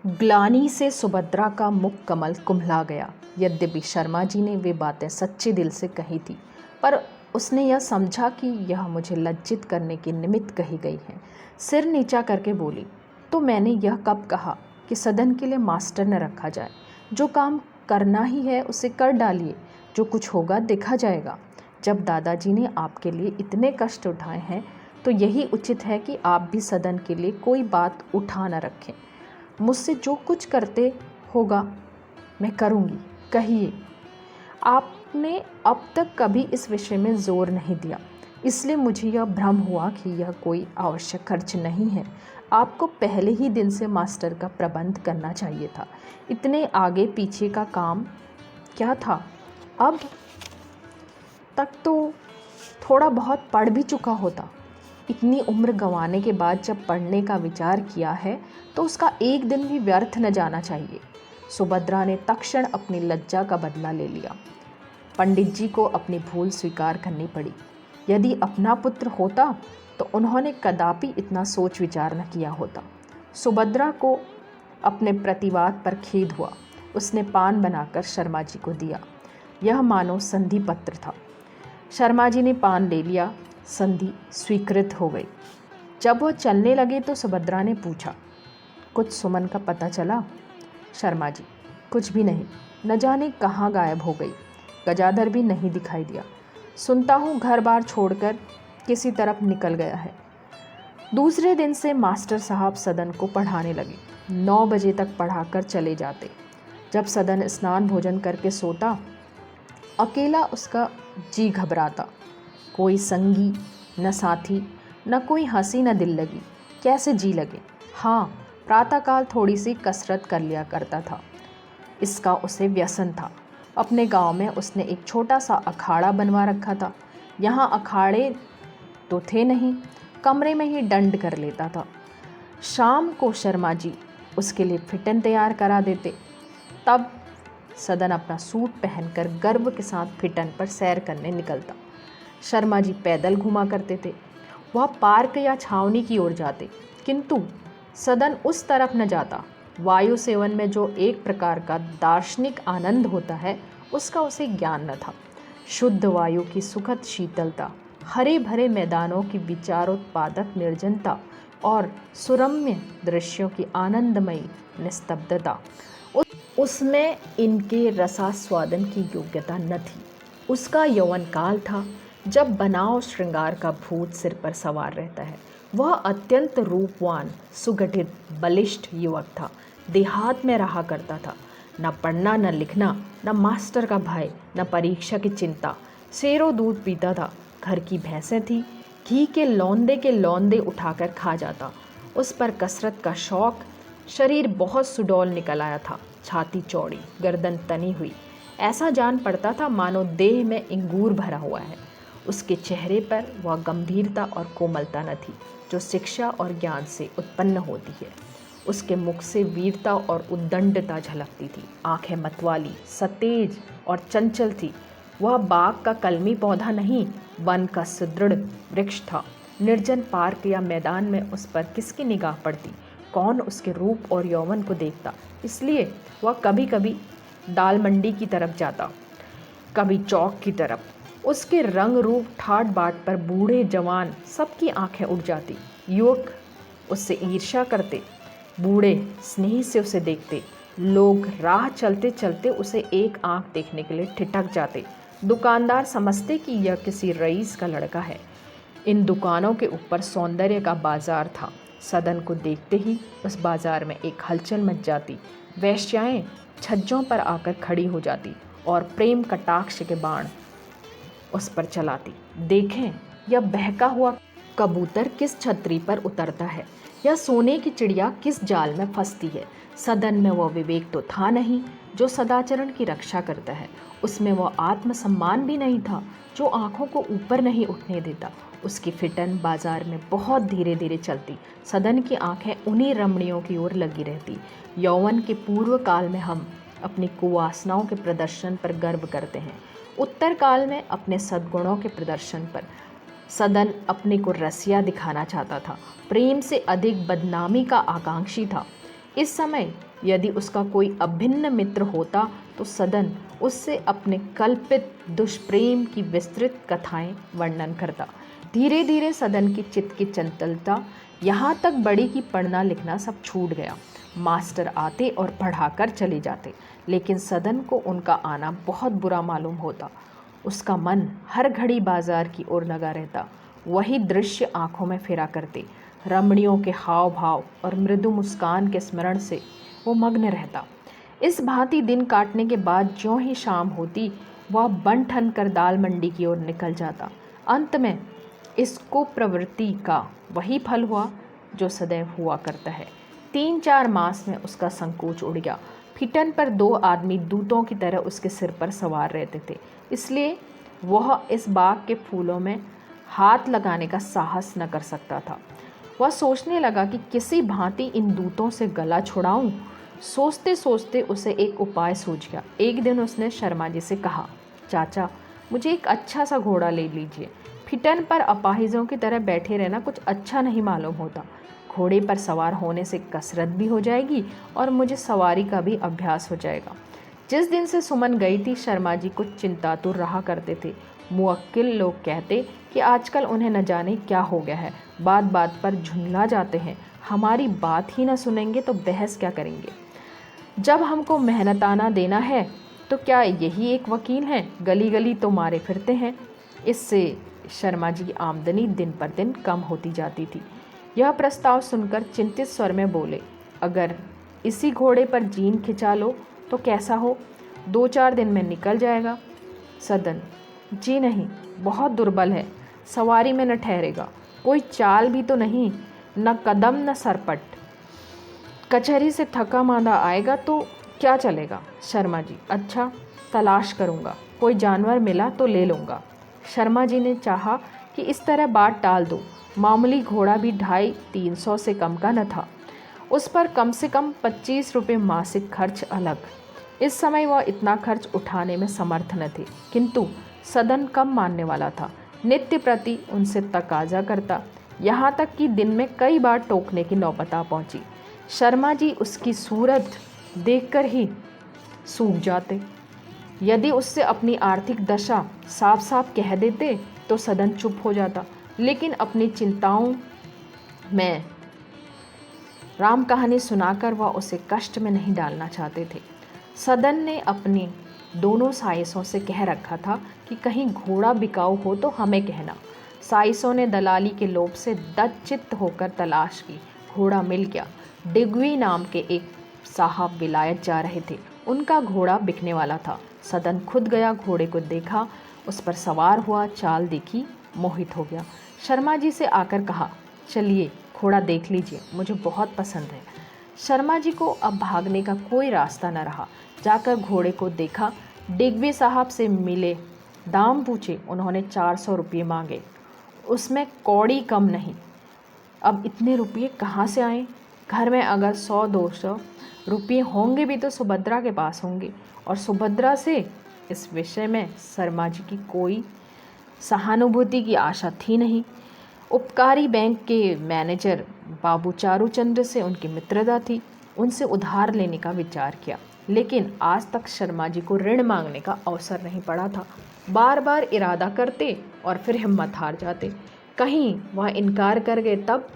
ग्लानि से सुभद्रा का मुख कमल कुम्हला गया। यद्यपि शर्मा जी ने वे बातें सच्चे दिल से कही थी, पर उसने यह समझा कि यह मुझे लज्जित करने के निमित्त कही गई है। सिर नीचा करके बोली, तो मैंने यह कब कहा कि सदन के लिए मास्टर न रखा जाए। जो काम करना ही है उसे कर डालिए, जो कुछ होगा देखा जाएगा। जब दादाजी ने आपके लिए इतने कष्ट उठाए हैं तो यही उचित है कि आप भी सदन के लिए कोई बात उठा न रखें। मुझसे जो कुछ करते होगा मैं करूँगी, कहिए। आपने अब तक कभी इस विषय में जोर नहीं दिया, इसलिए मुझे यह भ्रम हुआ कि यह कोई आवश्यक खर्च नहीं है। आपको पहले ही दिन से मास्टर का प्रबंध करना चाहिए था। इतने आगे पीछे का काम क्या था? अब तक तो थोड़ा बहुत पढ़ भी चुका होता। इतनी उम्र गंवाने के बाद जब पढ़ने का विचार किया है तो उसका एक दिन भी व्यर्थ न जाना चाहिए। सुभद्रा ने तत्क्षण अपनी लज्जा का बदला ले लिया। पंडित जी को अपनी भूल स्वीकार करनी पड़ी। यदि अपना पुत्र होता तो उन्होंने कदापि इतना सोच विचार न किया होता। सुभद्रा को अपने प्रतिवाद पर खेद हुआ। उसने पान बनाकर शर्मा जी को दिया। यह मानो संधि पत्र था। शर्मा जी ने पान ले लिया। संधि स्वीकृत हो गई। जब वह चलने लगे तो सुभद्रा ने पूछा, कुछ सुमन का पता चला? शर्मा जी, कुछ भी नहीं। न जाने कहाँ गायब हो गई। गजाधर भी नहीं दिखाई दिया। सुनता हूँ घर बार छोड़कर किसी तरफ निकल गया है। दूसरे दिन से मास्टर साहब सदन को पढ़ाने लगे। 9 बजे तक पढ़ाकर चले जाते। जब सदन स्नान भोजन करके सोता, अकेला उसका जी घबराता। कोई संगी न साथी, न कोई हंसी न दिल लगी। कैसे जी लगे? हाँ, प्रातःकाल थोड़ी सी कसरत कर लिया करता था। इसका उसे व्यसन था। अपने गांव में उसने एक छोटा सा अखाड़ा बनवा रखा था। यहाँ अखाड़े तो थे नहीं, कमरे में ही दंड कर लेता था। शाम को शर्मा जी उसके लिए फिटन तैयार करा देते। तब सदन अपना सूट पहनकर गर्व के साथ फिटन पर सैर करने निकलता। शर्मा जी पैदल घुमा करते थे। वह पार्क या छावनी की ओर जाते, किंतु सदन उस तरफ न जाता। वायु सेवन में जो एक प्रकार का दार्शनिक आनंद होता है, उसका उसे ज्ञान न था। शुद्ध वायु की सुखद शीतलता, हरे भरे मैदानों की विचारोत्पादक निर्जनता और सुरम्य दृश्यों की आनंदमयी निस्तब्धता, उसमें इनके रसास्वादन की योग्यता न थी। उसका यौवन काल था जब बनाव श्रृंगार का भूत सिर पर सवार रहता है। वह अत्यंत रूपवान, सुगठित, बलिष्ठ युवक था। देहात में रहा करता था। न पढ़ना न लिखना, न मास्टर का भय, न परीक्षा की चिंता। सेरों दूध पीता था। घर की भैंसें थी, घी के लौंदे उठाकर खा जाता। उस पर कसरत का शौक। शरीर बहुत सुडौल निकल आया था। छाती चौड़ी, गर्दन तनी हुई। ऐसा जान पड़ता था मानो देह में इंगूर भरा हुआ है। उसके चेहरे पर वह गंभीरता और कोमलता न थी जो शिक्षा और ज्ञान से उत्पन्न होती है। उसके मुख से वीरता और उद्दंडता झलकती थी। आंखें मतवाली, सतेज और चंचल थी। वह बाग का कलमी पौधा नहीं, वन का सुदृढ़ वृक्ष था। निर्जन पार्क या मैदान में उस पर किसकी निगाह पड़ती? कौन उसके रूप और यौवन को देखता? इसलिए वह कभी कभी दाल मंडी की तरफ जाता, कभी चौक की तरफ। उसके रंग रूप ठाट बाट पर बूढ़े जवान सबकी आंखें उठ जाती। युवक उससे ईर्ष्या करते, बूढ़े स्नेह से उसे देखते। लोग राह चलते चलते उसे एक आंख देखने के लिए ठिठक जाते। दुकानदार समझते कि यह किसी रईस का लड़का है। इन दुकानों के ऊपर सौंदर्य का बाजार था। सदन को देखते ही उस बाजार में एक हलचल मच जाती। वेश्याएं छज्जों पर आकर खड़ी हो जाती और प्रेम कटाक्ष के बाण उस पर चलाती। देखें, यह बहका हुआ कबूतर किस छतरी पर उतरता है, यह सोने की चिड़िया किस जाल में फंसती है। सदन में वह विवेक तो था नहीं जो सदाचरण की रक्षा करता है। उसमें वह आत्मसम्मान भी नहीं था जो आंखों को ऊपर नहीं उठने देता। उसकी फिटन बाजार में बहुत धीरे धीरे चलती। सदन की आंखें उन्हीं रमणियों की ओर लगी रहती। यौवन के पूर्व काल में हम अपनी कुवासनाओं के प्रदर्शन पर गर्व करते हैं, उत्तर काल में अपने सद्गुणों के प्रदर्शन पर। सदन अपने को रसिया दिखाना चाहता था, प्रेम से अधिक बदनामी का आकांक्षी था। इस समय यदि उसका कोई अभिन्न मित्र होता तो सदन उससे अपने कल्पित दुष्प्रेम की विस्तृत कथाएं वर्णन करता। धीरे धीरे सदन की चित्त की चंचलता यहाँ तक बढ़ी कि पढ़ना लिखना सब छूट गया। मास्टर आते और पढ़ाकर चले जाते, लेकिन सदन को उनका आना बहुत बुरा मालूम होता। उसका मन हर घड़ी बाजार की ओर लगा रहता। वही दृश्य आंखों में फिरा करते। रमणियों के हाव भाव और मृदु मुस्कान के स्मरण से वो मग्न रहता। इस भांति दिन काटने के बाद ज्यों ही शाम होती, वह बन ठन कर दाल मंडी की ओर निकल जाता। अंत में इसको प्रवृत्ति का वही फल हुआ जो सदैव हुआ करता है। 3-4 मास में उसका संकोच उड़ गया। फिटन पर 2 आदमी दूतों की तरह उसके सिर पर सवार रहते थे, इसलिए वह इस बाग के फूलों में हाथ लगाने का साहस न कर सकता था। वह सोचने लगा कि किसी भांति इन दूतों से गला छुड़ाऊं। सोचते सोचते उसे एक उपाय सूझ गया। एक दिन उसने शर्मा जी से कहा, चाचा, मुझे एक अच्छा सा घोड़ा ले लीजिए। फिटन पर अपाहिजों की तरह बैठे रहना कुछ अच्छा नहीं मालूम होता। घोड़े पर सवार होने से कसरत भी हो जाएगी और मुझे सवारी का भी अभ्यास हो जाएगा। जिस दिन से सुमन गई थी, शर्मा जी कुछ चिंतातुर रहा करते थे। मुवक्किल लोग कहते कि आजकल उन्हें न जाने क्या हो गया है, बात बात पर झुंझला जाते हैं। हमारी बात ही न सुनेंगे तो बहस क्या करेंगे। जब हमको मेहनताना देना है तो क्या यही एक वकील हैं, गली गली तो मारे फिरते हैं। इससे शर्मा जी की आमदनी दिन पर दिन कम होती जाती थी। यह प्रस्ताव सुनकर चिंतित स्वर में बोले, अगर इसी घोड़े पर जीन खिंचा लो तो कैसा हो? 2-4 दिन में निकल जाएगा। सदन, जी नहीं, बहुत दुर्बल है, सवारी में न ठहरेगा। कोई चाल भी तो नहीं, न कदम न सरपट। कचहरी से थका मांदा आएगा तो क्या चलेगा? शर्मा जी, अच्छा, तलाश करूँगा, कोई जानवर मिला तो ले लूँगा। शर्मा जी ने चाहा कि इस तरह बात टाल दो। मामूली घोड़ा भी 250-300 से कम का न था। उस पर कम से कम 25 रुपये मासिक खर्च अलग। इस समय वह इतना खर्च उठाने में समर्थ न थे, किंतु सदन कम मानने वाला था। नित्य प्रति उनसे तकाजा करता, यहाँ तक कि दिन में कई बार टोकने की नौबत आ पहुँची। शर्मा जी उसकी सूरत देखकर ही सूख जाते। यदि उससे अपनी आर्थिक दशा साफ साफ कह देते तो सदन चुप हो जाता, लेकिन अपनी चिंताओं में राम कहानी सुनाकर वह उसे कष्ट में नहीं डालना चाहते थे। सदन ने अपने दोनों साइसों से कह रखा था कि कहीं घोड़ा बिकाऊ हो तो हमें कहना। साइसों ने दलाली के लोभ से दत्चित्त होकर तलाश की। घोड़ा मिल गया। डिग्वी नाम के एक साहब विलायत जा रहे थे, उनका घोड़ा बिकने वाला था। सदन खुद गया, घोड़े को देखा, उस पर सवार हुआ, चाल देखी, मोहित हो गया। शर्मा जी से आकर कहा, चलिए घोड़ा देख लीजिए, मुझे बहुत पसंद है। शर्मा जी को अब भागने का कोई रास्ता न रहा। जाकर घोड़े को देखा, डिग्वी साहब से मिले, दाम पूछे। उन्होंने 400 रुपये मांगे, उसमें कौड़ी कम नहीं। अब इतने रुपये कहाँ से आए? घर में अगर 100-200 रुपये होंगे भी तो सुभद्रा के पास होंगे, और सुभद्रा से इस विषय में शर्मा जी की कोई सहानुभूति की आशा थी नहीं। उपकारी बैंक के मैनेजर बाबू चारूचंद्र से उनकी मित्रता थी, उनसे उधार लेने का विचार किया, लेकिन आज तक शर्मा जी को ऋण मांगने का अवसर नहीं पड़ा था। बार बार इरादा करते और फिर हिम्मत हार जाते। कहीं वह इनकार कर गए तब?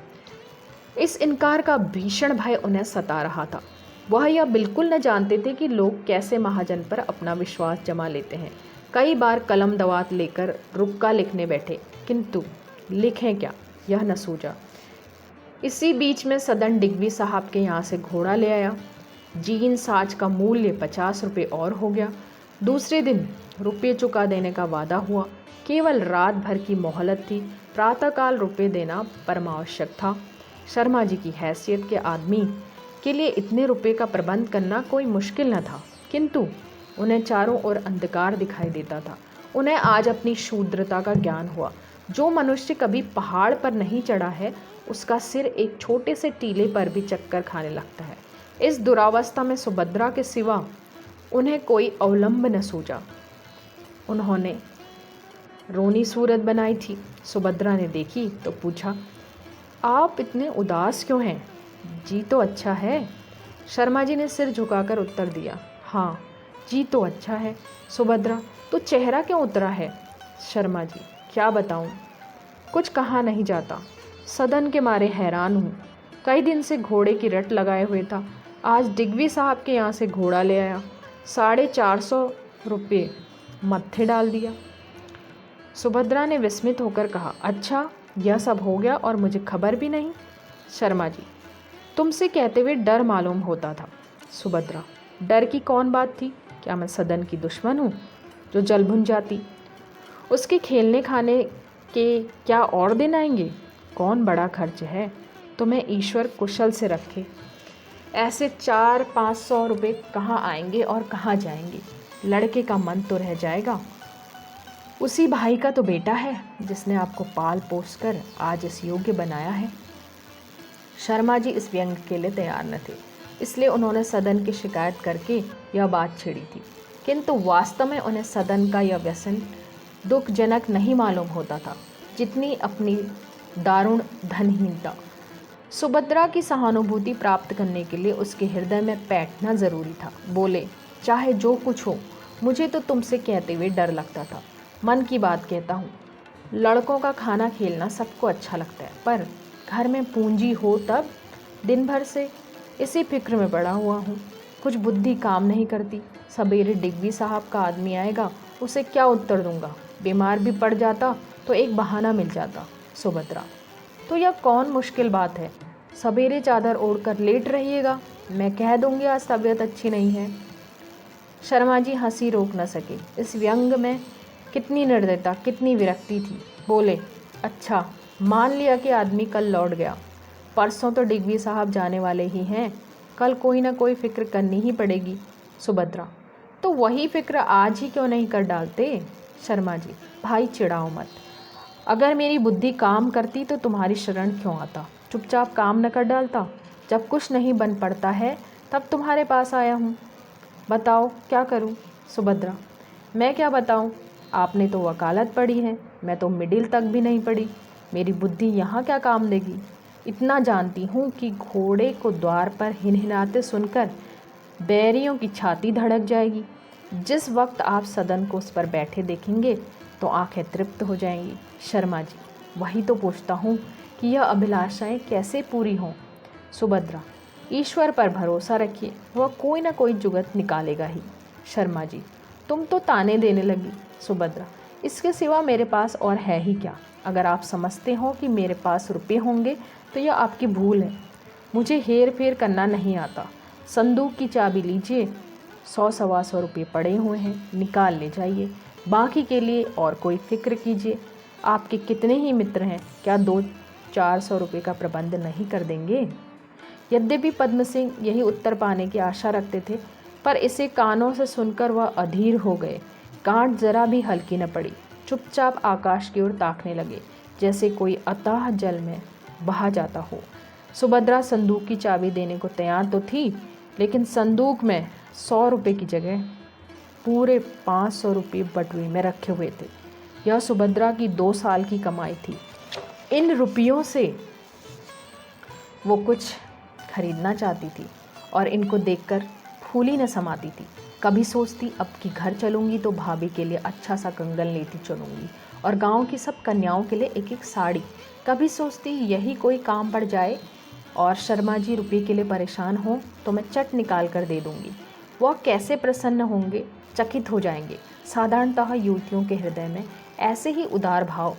इस इनकार का भीषण भय उन्हें सता रहा था। वह यह बिल्कुल न जानते थे कि लोग कैसे महाजन पर अपना विश्वास जमा लेते हैं। कई बार कलम दवात लेकर रुक्का लिखने बैठे, किंतु लिखें क्या, यह न सूझा। इसी बीच में सदन डिग्वी साहब के यहाँ से घोड़ा ले आया। जीन साज का मूल्य 50 रुपये और हो गया। दूसरे दिन रुपये चुका देने का वादा हुआ। केवल रात भर की मोहलत थी। प्रातःकाल रुपये देना परमावश्यक था। शर्मा जी की हैसियत के आदमी के लिए इतने रुपये का प्रबंध करना कोई मुश्किल न था, किंतु उन्हें चारों ओर अंधकार दिखाई देता था। उन्हें आज अपनी शूद्रता का ज्ञान हुआ। जो मनुष्य कभी पहाड़ पर नहीं चढ़ा है, उसका सिर एक छोटे से टीले पर भी चक्कर खाने लगता है। इस दुरावस्था में सुभद्रा के सिवा उन्हें कोई अवलंब न सूझा। उन्होंने रोनी सूरत बनाई थी। सुभद्रा ने देखी तो पूछा, आप इतने उदास क्यों हैं? जी तो अच्छा है। शर्मा जी ने सिर झुकाकर उत्तर दिया, हाँ जी तो अच्छा है। सुभद्रा, तो चेहरा क्यों उतरा है? शर्मा जी, क्या बताऊं, कुछ कहा नहीं जाता। सदन के मारे हैरान हूँ। कई दिन से घोड़े की रट लगाए हुए था। आज डिग्वी साहब के यहाँ से घोड़ा ले आया, 450 रुपये मत्थे डाल दिया। सुभद्रा ने विस्मित होकर कहा, अच्छा यह सब हो गया और मुझे खबर भी नहीं? शर्मा जी, तुमसे कहते हुए डर मालूम होता था। सुभद्रा, डर की कौन बात थी? क्या मैं सदन की दुश्मन हूँ जो जल भुन जाती? उसके खेलने खाने के क्या और दिन आएंगे? कौन बड़ा खर्च है? तुम्हें ईश्वर कुशल से रखे। ऐसे 400-500 रुपये कहाँ आएंगे और कहाँ जाएंगे? लड़के का मन तो रह जाएगा। उसी भाई का तो बेटा है जिसने आपको पाल पोस कर आज इस योग्य बनाया है। शर्मा जी इस व्यंग के लिए तैयार न थे, इसलिए उन्होंने सदन की शिकायत करके यह बात छेड़ी थी। किंतु वास्तव में उन्हें सदन का यह व्यसन दुखजनक नहीं मालूम होता था जितनी अपनी दारुण धनहीनता। सुभद्रा की सहानुभूति प्राप्त करने के लिए उसके हृदय में बैठना जरूरी था। बोले, चाहे जो कुछ हो, मुझे तो तुमसे कहते हुए डर लगता था। मन की बात कहता हूँ, लड़कों का खाना खेलना सबको अच्छा लगता है, पर घर में पूंजी हो तब। दिन भर से इसी फिक्र में पड़ा हुआ हूँ, कुछ बुद्धि काम नहीं करती। सवेरे डिग्वी साहब का आदमी आएगा, उसे क्या उत्तर दूंगा? बीमार भी पड़ जाता तो एक बहाना मिल जाता। सुभद्रा, तो यह कौन मुश्किल बात है? सवेरे चादर ओढ़कर लेट रहिएगा, मैं कह दूंगी आज तबीयत अच्छी नहीं है। शर्मा जी हंसी रोक न सके। इस व्यंग में कितनी निर्दयता, कितनी विरक्ति थी। बोले, अच्छा मान लिया कि आदमी कल लौट गया, परसों तो डिग्वी साहब जाने वाले ही हैं, कल कोई ना कोई फिक्र करनी ही पड़ेगी। सुभद्रा, तो वही फिक्र आज ही क्यों नहीं कर डालते? शर्मा जी, भाई चिढ़ाओ मत। अगर मेरी बुद्धि काम करती तो तुम्हारी शरण क्यों आता? चुपचाप काम न कर डालता? जब कुछ नहीं बन पड़ता है तब तुम्हारे पास आया हूँ। बताओ क्या करूँ? सुभद्रा, मैं क्या बताऊँ? आपने तो वकालत पढ़ी है, मैं तो मिडिल तक भी नहीं पढ़ी। मेरी बुद्धि यहाँ क्या काम देगी? इतना जानती हूँ कि घोड़े को द्वार पर हिनहिनाते सुनकर बैरियों की छाती धड़क जाएगी। जिस वक्त आप सदन को उस पर बैठे देखेंगे तो आंखें तृप्त हो जाएंगी। शर्मा जी, वही तो पूछता हूँ कि यह अभिलाषाएं कैसे पूरी हों? सुभद्रा, ईश्वर पर भरोसा रखिए, वह कोई ना कोई जुगत निकालेगा ही। शर्मा जी, तुम तो ताने देने लगी। सुभद्रा, इसके सिवा मेरे पास और है ही क्या? अगर आप समझते हो कि मेरे पास रुपये होंगे तो यह आपकी भूल है। मुझे हेर फेर करना नहीं आता। संदूक की चाबी लीजिए, 100-125 रुपये पड़े हुए हैं, निकाल ले जाइए। बाकी के लिए और कोई फिक्र कीजिए। आपके कितने ही मित्र हैं, क्या 200-400 रुपये का प्रबंध नहीं कर देंगे? यद्यपि पद्म सिंह यही उत्तर पाने की आशा रखते थे, पर इसे कानों से सुनकर वह अधीर हो गए। गांठ जरा भी हल्की न पड़ी। चुपचाप आकाश की ओर ताकने लगे, जैसे कोई अथाह जल में बहा जाता हो। सुभद्रा संदूक की चाबी देने को तैयार तो थी, लेकिन संदूक में 100 रुपये की जगह पूरे 500 रुपये बटुए में रखे हुए थे। यह सुभद्रा की 2 साल की कमाई थी। इन रुपयों से वो कुछ खरीदना चाहती थी और इनको देखकर फूली न समाती थी। कभी सोचती अब कि घर चलूँगी तो भाभी के लिए अच्छा सा कंगन लेती चलूँगी और गांव की सब कन्याओं के लिए एक एक साड़ी। कभी सोचती यही कोई काम पड़ जाए और शर्मा जी रुपये के लिए परेशान हो तो मैं चट निकाल कर दे दूँगी। वह कैसे प्रसन्न होंगे, चकित हो जाएंगे। साधारणतः युवतियों के हृदय में ऐसे ही उदार भाव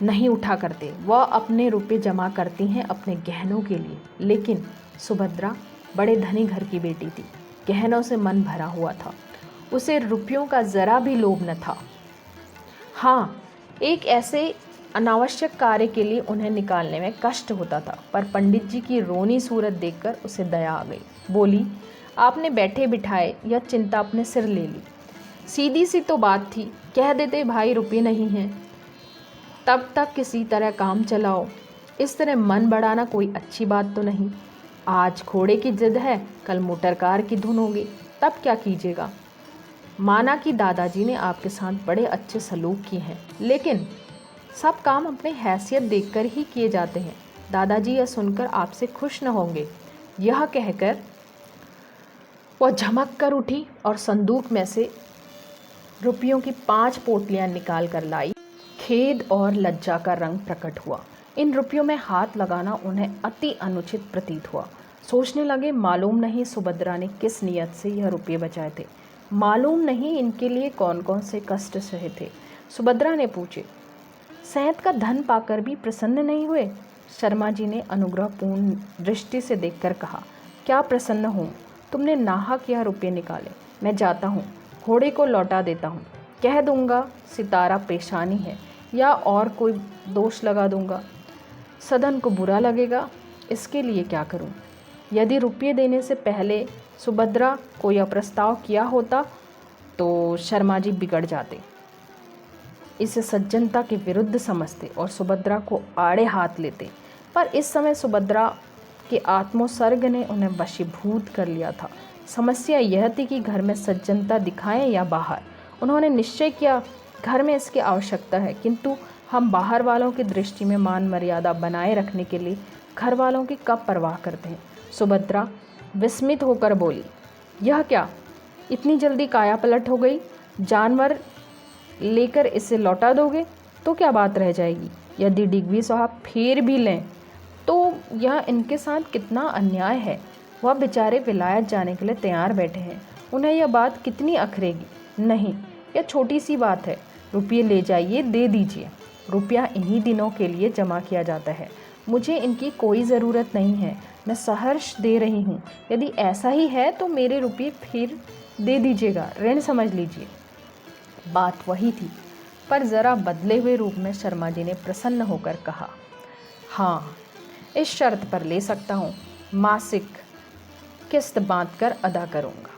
नहीं उठा करते। वह अपने रुपये जमा करती हैं अपने गहनों के लिए। लेकिन सुभद्रा बड़े धनी घर की बेटी थी, गहनों से मन भरा हुआ था, उसे रुपयों का ज़रा भी लोभ न था। हाँ, एक ऐसे अनावश्यक कार्य के लिए उन्हें निकालने में कष्ट होता था, पर पंडित जी की रोनी सूरत देखकर उसे दया आ गई। बोली, आपने बैठे बिठाए यह चिंता अपने सिर ले ली। सीधी सी तो बात थी, कह देते भाई रुपये नहीं हैं, तब तक किसी तरह काम चलाओ। इस तरह मन बढ़ाना कोई अच्छी बात तो नहीं। आज घोड़े की जिद है, कल मोटर कार की धुन होगी, तब क्या कीजिएगा? माना कि दादाजी ने आपके साथ बड़े अच्छे सलूक किए हैं, लेकिन सब काम अपने हैसियत देखकर ही किए जाते हैं। दादाजी यह सुनकर आपसे खुश न होंगे। यह कहकर वह झमक कर उठी और संदूक में से रुपयों की 5 पोटलियां निकाल कर लाई। खेद और लज्जा का रंग प्रकट हुआ। इन रुपयों में हाथ लगाना उन्हें अति अनुचित प्रतीत हुआ। सोचने लगे, मालूम नहीं सुभद्रा ने किस नियत से यह रुपये बचाए थे, मालूम नहीं इनके लिए कौन कौन से कष्ट सहे थे। सुभद्रा ने पूछे, सैंत का धन पाकर भी प्रसन्न नहीं हुए? शर्मा जी ने अनुग्रहपूर्ण दृष्टि से देखकर कहा, क्या प्रसन्न हूँ, तुमने नाहक यह रुपये निकाले। मैं जाता हूँ, घोड़े को लौटा देता हूँ। कह दूंगा सितारा पेशानी है या और कोई दोष लगा दूंगा। सदन को बुरा लगेगा, इसके लिए क्या करूं? यदि रुपये देने से पहले सुभद्रा को यह प्रस्ताव किया होता तो शर्मा जी बिगड़ जाते, इसे सज्जनता के विरुद्ध समझते और सुभद्रा को आड़े हाथ लेते। पर इस समय सुभद्रा के आत्मोत्सर्ग ने उन्हें वशीभूत कर लिया था। समस्या यह थी कि घर में सज्जनता दिखाएं या बाहर। उन्होंने निश्चय किया घर में इसकी आवश्यकता है, किंतु हम बाहर वालों की दृष्टि में मान मर्यादा बनाए रखने के लिए घर वालों की कब परवाह करते हैं। सुभद्रा विस्मित होकर बोली, यह क्या, इतनी जल्दी काया पलट हो गई? जानवर लेकर इसे लौटा दोगे तो क्या बात रह जाएगी? यदि डिग्वी साहब फिर भी लें तो यह इनके साथ कितना अन्याय है। वह बेचारे विलायत जाने के लिए तैयार बैठे हैं, उन्हें यह बात कितनी अखरेगी। नहीं, यह छोटी सी बात है, रुपये ले जाइए, दे दीजिए। रुपया इन्हीं दिनों के लिए जमा किया जाता है, मुझे इनकी कोई ज़रूरत नहीं है, मैं सहर्ष दे रही हूँ। यदि ऐसा ही है तो मेरे रुपये फिर दे दीजिएगा, ऋण समझ लीजिए। बात वही थी, पर ज़रा बदले हुए रूप में शर्मा जी ने प्रसन्न होकर कहा, हाँ, इस शर्त पर ले सकता हूँ, मासिक किस्त बांध कर अदा करूँगा।